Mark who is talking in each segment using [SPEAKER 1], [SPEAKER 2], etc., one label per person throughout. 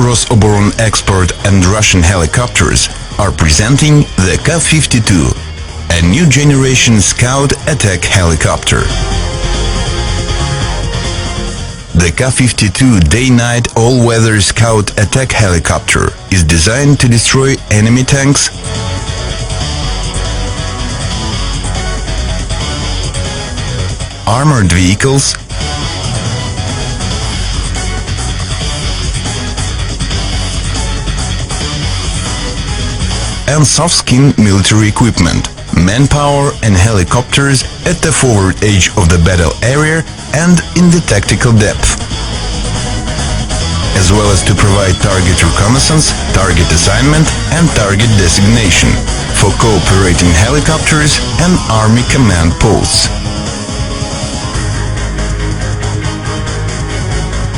[SPEAKER 1] Rosoboronexport and Russian helicopters are presenting the Ka-52, a new generation Scout attack helicopter. The Ka-52 day-night all-weather Scout attack helicopter is designed to destroy enemy tanks, armored vehicles, and soft-skin military equipment, manpower and helicopters at the forward edge of the battle area and in the tactical depth, as well as to provide target reconnaissance, target assignment and target designation for cooperating helicopters and army command posts.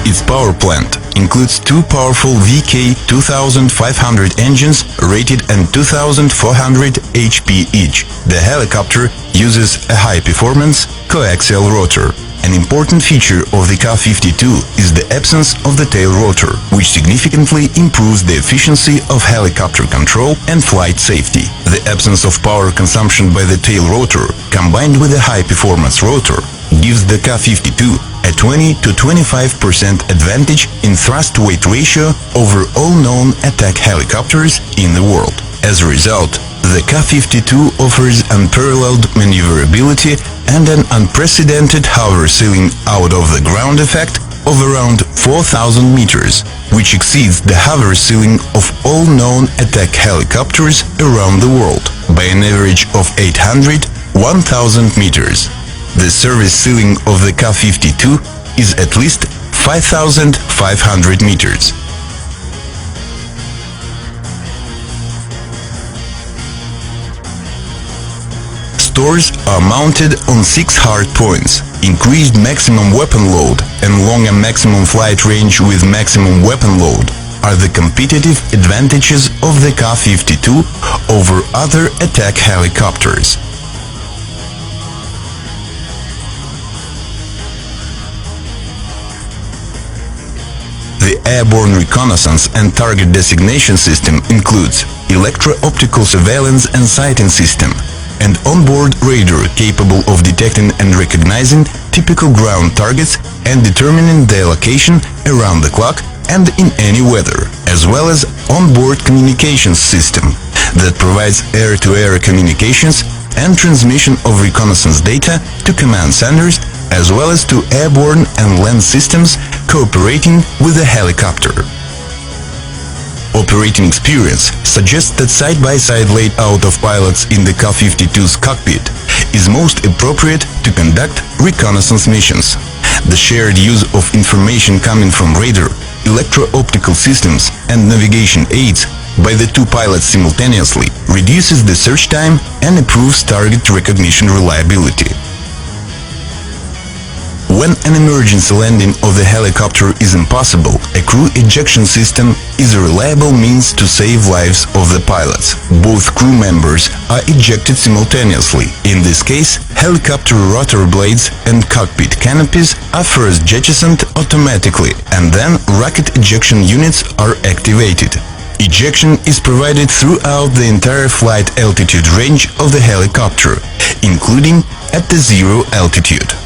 [SPEAKER 1] Its power plant includes two powerful VK2500 engines rated at 2400 HP each. The helicopter uses a high-performance coaxial rotor. An important feature of the Ka-52 is the absence of the tail rotor, which significantly improves the efficiency of helicopter control and flight safety. The absence of power consumption by the tail rotor, combined with a high-performance rotor, gives the Ka-52 a 20 to 25% advantage in thrust-weight ratio over all known attack helicopters in the world. As a result, the Ka-52 offers unparalleled maneuverability and an unprecedented hover ceiling out of the ground effect of around 4,000 meters, which exceeds the hover ceiling of all known attack helicopters around the world by an average of 800–1,000 meters. The service ceiling of the Ka-52 is at least 5,500 meters. Stores are mounted on 6 hard points. Increased maximum weapon load and longer maximum flight range with maximum weapon load are the competitive advantages of the Ka-52 over other attack helicopters. The airborne reconnaissance and target designation system includes electro-optical surveillance and sighting system, and onboard radar capable of detecting and recognizing typical ground targets and determining their location around the clock and in any weather, as well as onboard communications system that provides air-to-air communications and transmission of reconnaissance data to command centers, as well as to airborne and land systems cooperating with the helicopter. Operating experience suggests that side-by-side layout of pilots in the Ka-52's cockpit is most appropriate to conduct reconnaissance missions. The shared use of information coming from radar, electro-optical systems and navigation aids by the two pilots simultaneously reduces the search time and improves target recognition reliability. When an emergency landing of the helicopter is impossible, a crew ejection system is a reliable means to save lives of the pilots. Both crew members are ejected simultaneously. In this case, helicopter rotor blades and cockpit canopies are first jettisoned automatically, and then rocket ejection units are activated. Ejection is provided throughout the entire flight altitude range of the helicopter, including at the zero altitude.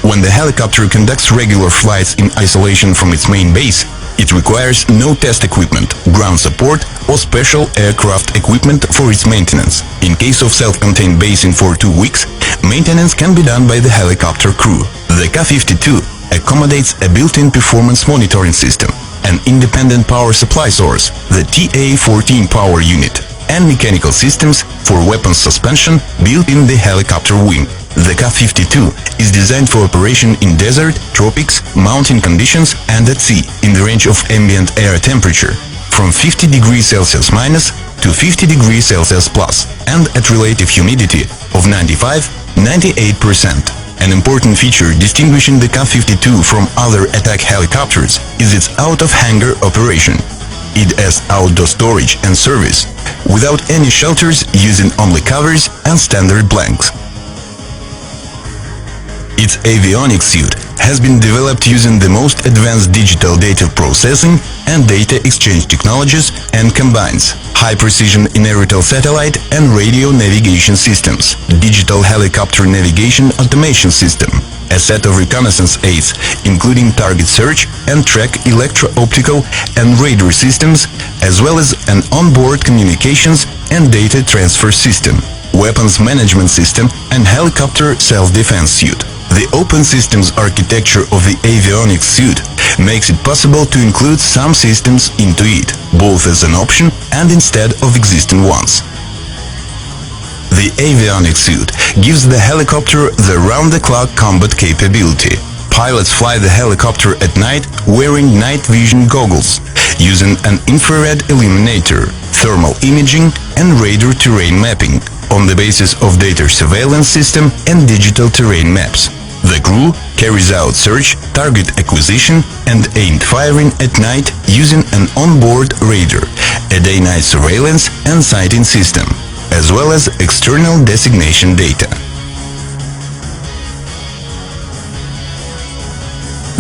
[SPEAKER 1] When the helicopter conducts regular flights in isolation from its main base, it requires no test equipment, ground support or special aircraft equipment for its maintenance. In case of self-contained basing for 2 weeks, maintenance can be done by the helicopter crew. The Ka-52 accommodates a built-in performance monitoring system, an independent power supply source, the TA-14 power unit, and mechanical systems for weapons suspension built in the helicopter wing. The Ka-52 is designed for operation in desert, tropics, mountain conditions and at sea, in the range of ambient air temperature from 50 degrees Celsius minus to 50 degrees Celsius plus, and at relative humidity of 95–98%. An important feature distinguishing the Ka-52 from other attack helicopters is its out-of-hangar operation. It has outdoor storage and service, without any shelters, using only covers and standard blanks. Its avionics suite has been developed using the most advanced digital data processing and data exchange technologies and combines high-precision inertial satellite and radio navigation systems, digital helicopter navigation automation system, a set of reconnaissance aids, including target search and track electro-optical and radar systems, as well as an onboard communications and data transfer system, weapons management system and helicopter self-defense suit. The open systems architecture of the avionics suite makes it possible to include some systems into it, both as an option and instead of existing ones. The avionics suite gives the helicopter the round-the-clock combat capability. Pilots fly the helicopter at night wearing night vision goggles, using an infrared illuminator, thermal imaging and radar terrain mapping on the basis of data surveillance system and digital terrain maps. The crew carries out search, target acquisition and aimed firing at night using an onboard radar, a day-night surveillance and sighting system, as well as external designation data.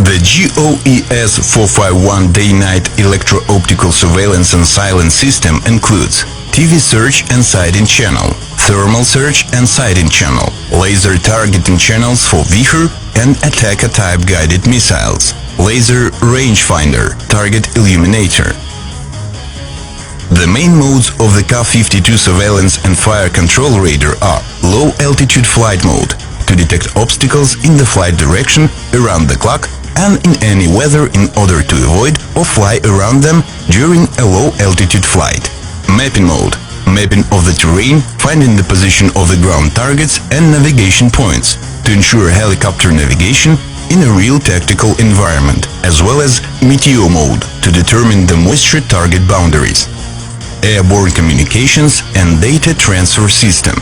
[SPEAKER 1] The GOES 451 day-night electro-optical surveillance and silence system includes TV search and sighting channel, thermal search and sighting channel, laser targeting channels for Vihor and Attacker-type guided missiles, laser rangefinder, target illuminator. The main modes of the Ka-52 surveillance and fire control radar are low-altitude flight mode, to detect obstacles in the flight direction around the clock and in any weather in order to avoid or fly around them during a low-altitude flight. Mapping mode, mapping of the terrain, finding the position of the ground targets and navigation points to ensure helicopter navigation in a real tactical environment, as well as meteor mode to determine the moisture target boundaries. Airborne communications and data transfer system.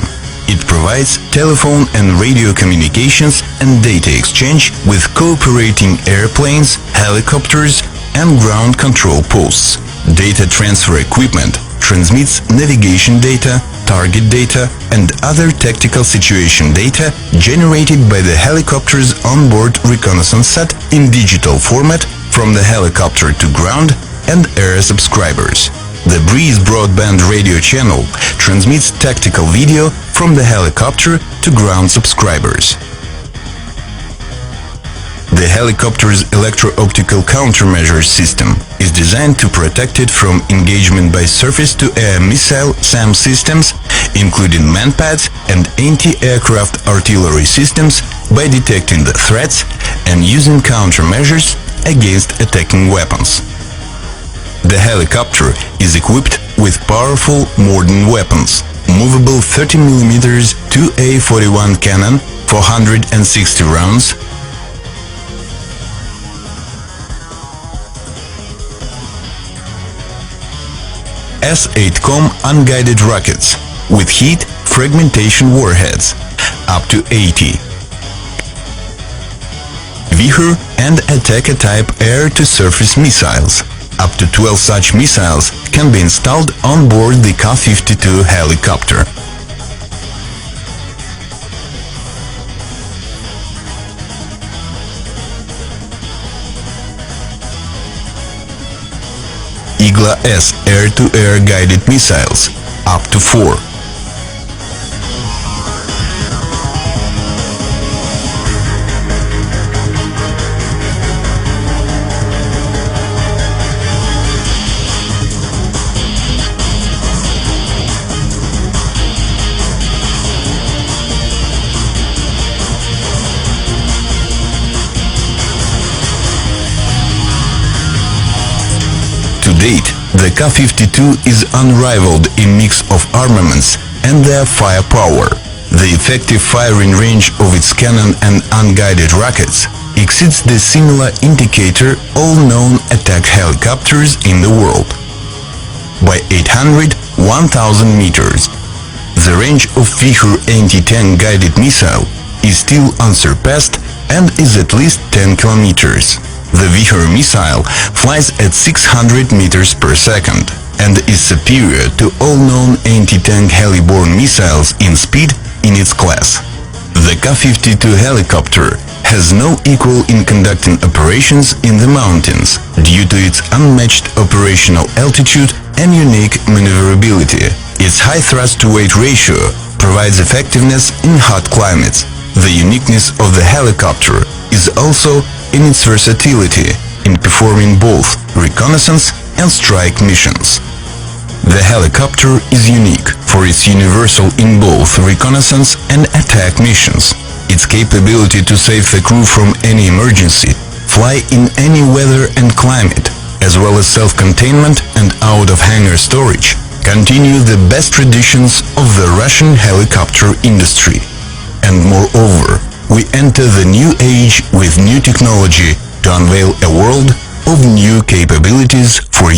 [SPEAKER 1] It provides telephone and radio communications and data exchange with cooperating airplanes, helicopters and ground control posts. Data transfer equipment transmits navigation data, target data and other tactical situation data generated by the helicopter's onboard reconnaissance set in digital format from the helicopter to ground and air subscribers. The Breeze broadband radio channel transmits tactical video from the helicopter to ground subscribers. The helicopter's electro-optical countermeasure system is designed to protect it from engagement by surface-to-air missile SAM systems, including manpads and anti-aircraft artillery systems, by detecting the threats and using countermeasures against attacking weapons. The helicopter is equipped with powerful modern weapons, movable 30mm 2A41 cannon, 460 rounds, S-8Com unguided rockets with heat fragmentation warheads, up to 80. Vihor and Attacker-type air-to-surface missiles. Up to 12 such missiles can be installed on board the Ka-52 helicopter. Igla-S air-to-air guided missiles, up to 4. To date, the Ka-52 is unrivaled in mix of armaments and their firepower. The effective firing range of its cannon and unguided rockets exceeds the similar indicator all known attack helicopters in the world by 800-1000 meters. The range of Vihor anti-tank guided missile is still unsurpassed and is at least 10 kilometers. The Vihor missile flies at 600 meters per second and is superior to all known anti-tank heli-borne missiles in speed in its class. The Ka-52 helicopter has no equal in conducting operations in the mountains due to its unmatched operational altitude and unique maneuverability. Its high thrust-to-weight ratio provides effectiveness in hot climates. The uniqueness of the helicopter is also in its versatility in performing both reconnaissance and strike missions. The helicopter is unique for its universal in both reconnaissance and attack missions. Its capability to save the crew from any emergency, fly in any weather and climate, as well as self-containment and out-of-hangar storage, continue the best traditions of the Russian helicopter industry. And moreover, we enter the new age with new technology to unveil a world of new capabilities for